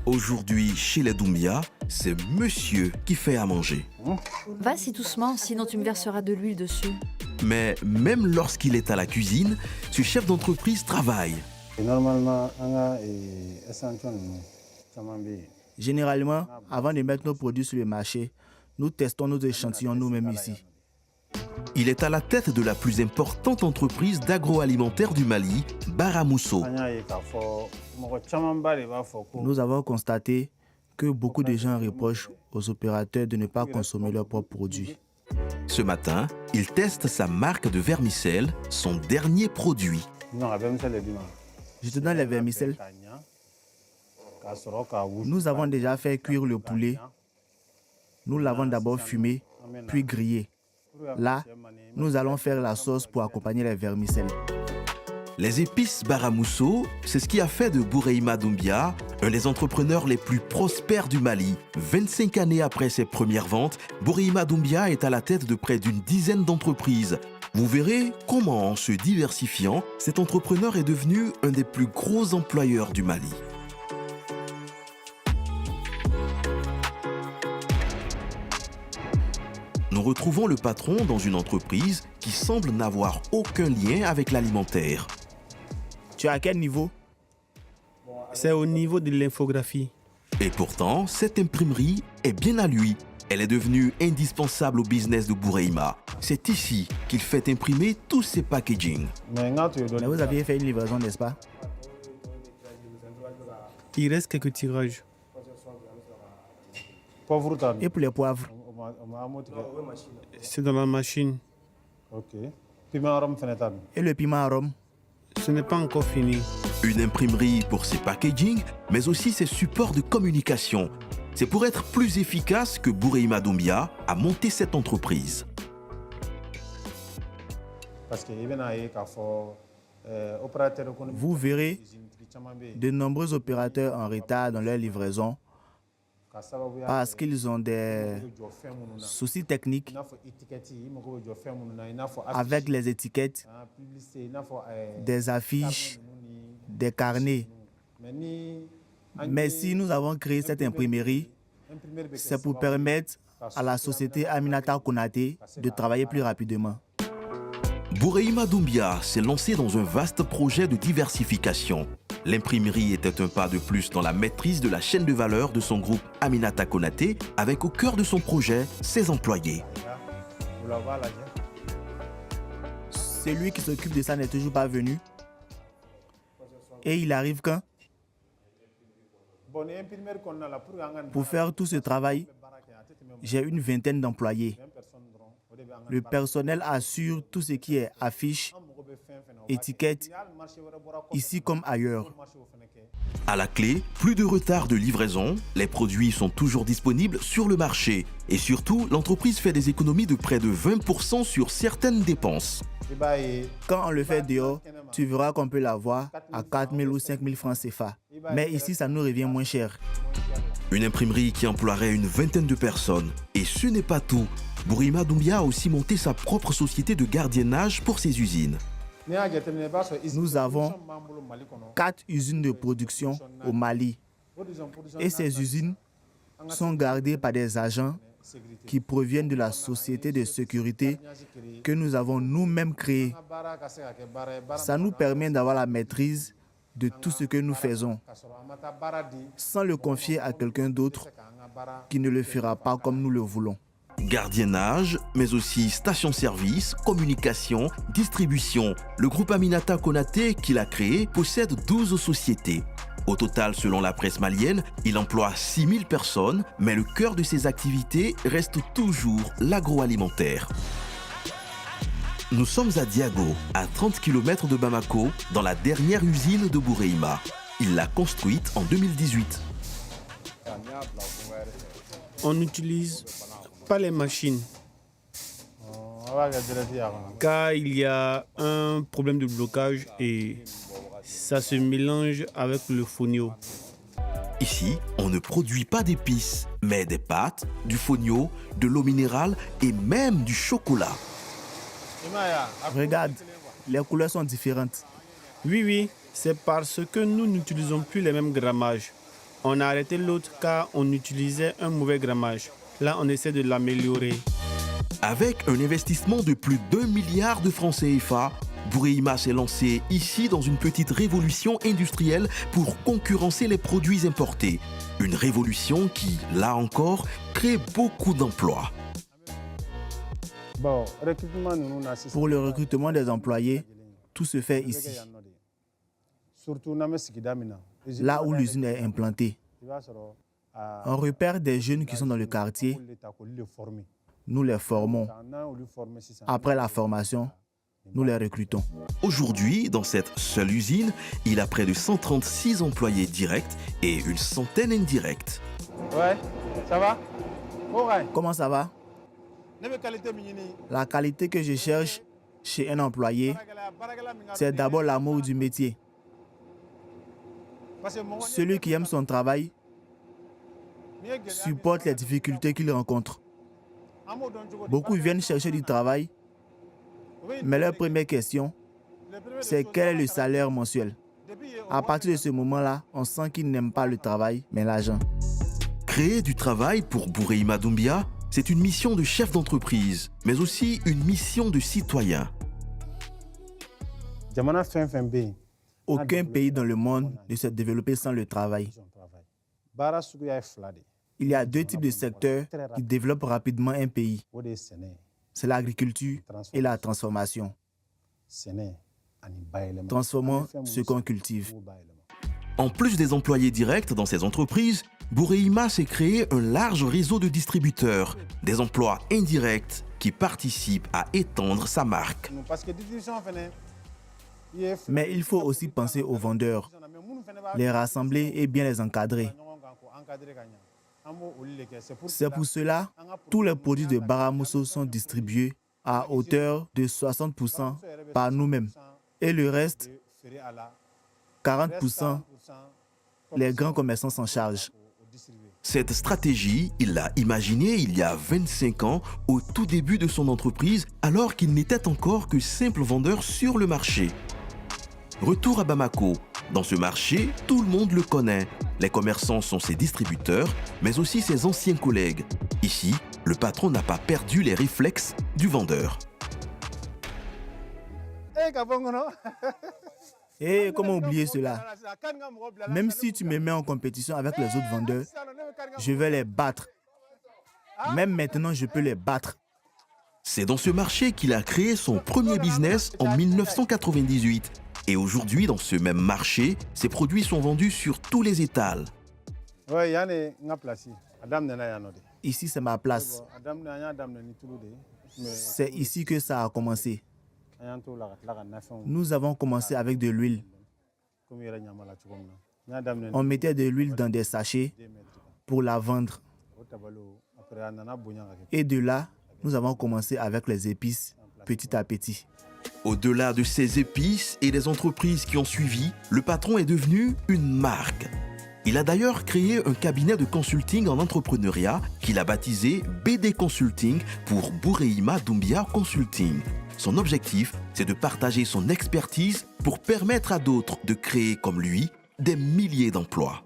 Aujourd'hui, chez les Doumbia, c'est monsieur qui fait à manger. Vas-y doucement, sinon tu me verseras de l'huile dessus. Mais même lorsqu'il est à la cuisine, ce chef d'entreprise travaille. Généralement, avant de mettre nos produits sur le marché, nous testons nos échantillons nous-mêmes ici. Il est à la tête de la plus importante entreprise d'agroalimentaire du Mali, Baramousso. Nous avons constaté que beaucoup de gens reprochent aux opérateurs de ne pas consommer leurs propres produits. Ce matin, il teste sa marque de vermicelle, son dernier produit. Je te donne les vermicelles. Nous avons déjà fait cuire le poulet. Nous l'avons d'abord fumé, puis grillé. Là, nous allons faire la sauce pour accompagner les vermicelles. Les épices Baramousso, c'est ce qui a fait de Bouraima Doumbia un des entrepreneurs les plus prospères du Mali. 25 années après ses premières ventes, Bouraima Doumbia est à la tête de près d'une dizaine d'entreprises. Vous verrez comment, en se diversifiant, cet entrepreneur est devenu un des plus gros employeurs du Mali. Nous retrouvons le patron dans une entreprise qui semble n'avoir aucun lien avec l'alimentaire. Tu es à quel niveau? C'est au niveau de l'infographie. Et pourtant, cette imprimerie est bien à lui. Elle est devenue indispensable au business de Bouraima. C'est ici qu'il fait imprimer tous ses packaging. Mais vous aviez fait une livraison, n'est-ce pas? Il reste quelques tirages. Et pour les poivres? C'est dans la machine. Et le piment arôme? Ce n'est pas encore fini. Une imprimerie pour ses packaging, mais aussi ses supports de communication. C'est pour être plus efficace que Bouraima Doumbia a monté cette entreprise. Vous verrez de nombreux opérateurs en retard dans leur livraison parce qu'ils ont des soucis techniques avec les étiquettes, des affiches, des carnets. Mais si nous avons créé cette imprimerie, c'est pour permettre à la société Aminata Konaté de travailler plus rapidement. Bouraima Doumbia s'est lancé dans un vaste projet de diversification. L'imprimerie était un pas de plus dans la maîtrise de la chaîne de valeur de son groupe Aminata Konaté, avec au cœur de son projet ses employés. Celui qui s'occupe de ça n'est toujours pas venu. Et il arrive quand? Pour faire tout ce travail, j'ai une vingtaine d'employés. Le personnel assure tout ce qui est affiches, étiquettes, ici comme ailleurs. À la clé, plus de retard de livraison, les produits sont toujours disponibles sur le marché. Et surtout, l'entreprise fait des économies de près de 20% sur certaines dépenses. Quand on le fait dehors, tu verras qu'on peut l'avoir à 4 000 ou 5 000 francs CFA. Mais ici, ça nous revient moins cher. Une imprimerie qui emploierait une vingtaine de personnes. Et ce n'est pas tout. Bouraima Doumbia a aussi monté sa propre société de gardiennage pour ses usines. Nous avons 4 usines de production au Mali. Et ces usines sont gardées par des agents qui proviennent de la société de sécurité que nous avons nous-mêmes créée. Ça nous permet d'avoir la maîtrise de tout ce que nous faisons, sans le confier à quelqu'un d'autre qui ne le fera pas comme nous le voulons. Gardiennage, mais aussi station-service, communication, distribution. Le groupe Aminata Konaté qu'il a créé possède 12 sociétés. Au total, selon la presse malienne, il emploie 6 000 personnes, mais le cœur de ses activités reste toujours l'agroalimentaire. Nous sommes à Diago, à 30 km de Bamako, dans la dernière usine de Bouraima. Il l'a construite en 2018. On n'utilise pas les machines, car il y a un problème de blocage et ça se mélange avec le fonio. Ici, on ne produit pas d'épices, mais des pâtes, du fonio, de l'eau minérale et même du chocolat. Regarde, les couleurs sont différentes. Oui, c'est parce que nous n'utilisons plus les mêmes grammages. On a arrêté l'autre car on utilisait un mauvais grammage. Là, on essaie de l'améliorer. Avec un investissement de plus d'1 milliard de francs CFA, Bureima s'est lancé ici dans une petite révolution industrielle pour concurrencer les produits importés. Une révolution qui, là encore, crée beaucoup d'emplois. Pour le recrutement des employés, tout se fait ici. Là où l'usine est implantée. On repère des jeunes qui sont dans le quartier. Nous les formons. Après la formation, nous les recrutons. Aujourd'hui, dans cette seule usine, il a près de 136 employés directs et une centaine indirects. Ouais, ça va? Ouais. Comment ça va? La qualité que je cherche chez un employé, c'est d'abord l'amour du métier. Celui qui aime son travail supporte les difficultés qu'il rencontre. Beaucoup viennent chercher du travail, mais leur première question, c'est quel est le salaire mensuel. À partir de ce moment-là, on sent qu'ils n'aiment pas le travail, mais l'argent. Créer du travail pour Bureima Doumbia, c'est une mission de chef d'entreprise, mais aussi une mission de citoyen. Aucun pays dans le monde ne s'est développé sans le travail. Il y a deux types de secteurs qui développent rapidement un pays. C'est l'agriculture et la transformation. Transformons ce qu'on cultive. En plus des employés directs dans ces entreprises, Bureima s'est créé un large réseau de distributeurs, des emplois indirects qui participent à étendre sa marque. Mais il faut aussi penser aux vendeurs, les rassembler et bien les encadrer. C'est pour cela que tous les produits de Baramuso sont distribués à hauteur de 60% par nous-mêmes. Et le reste, 40%, les grands commerçants s'en chargent. Cette stratégie, il l'a imaginée il y a 25 ans, au tout début de son entreprise, alors qu'il n'était encore que simple vendeur sur le marché. Retour à Bamako. Dans ce marché, tout le monde le connaît. Les commerçants sont ses distributeurs, mais aussi ses anciens collègues. Ici, le patron n'a pas perdu les réflexes du vendeur. Et comment oublier cela? Même si tu me mets en compétition avec les autres vendeurs, je vais les battre. Même maintenant, je peux les battre. C'est dans ce marché qu'il a créé son premier business en 1998. Et aujourd'hui, dans ce même marché, ses produits sont vendus sur tous les étals. Ici, c'est ma place. C'est ici que ça a commencé. Nous avons commencé avec de l'huile. On mettait de l'huile dans des sachets pour la vendre. Et de là, nous avons commencé avec les épices, petit à petit. Au-delà de ces épices et des entreprises qui ont suivi, le patron est devenu une marque. Il a d'ailleurs créé un cabinet de consulting en entrepreneuriat qu'il a baptisé BD Consulting pour Bureima Doumbia Consulting. Son objectif, c'est de partager son expertise pour permettre à d'autres de créer comme lui des milliers d'emplois.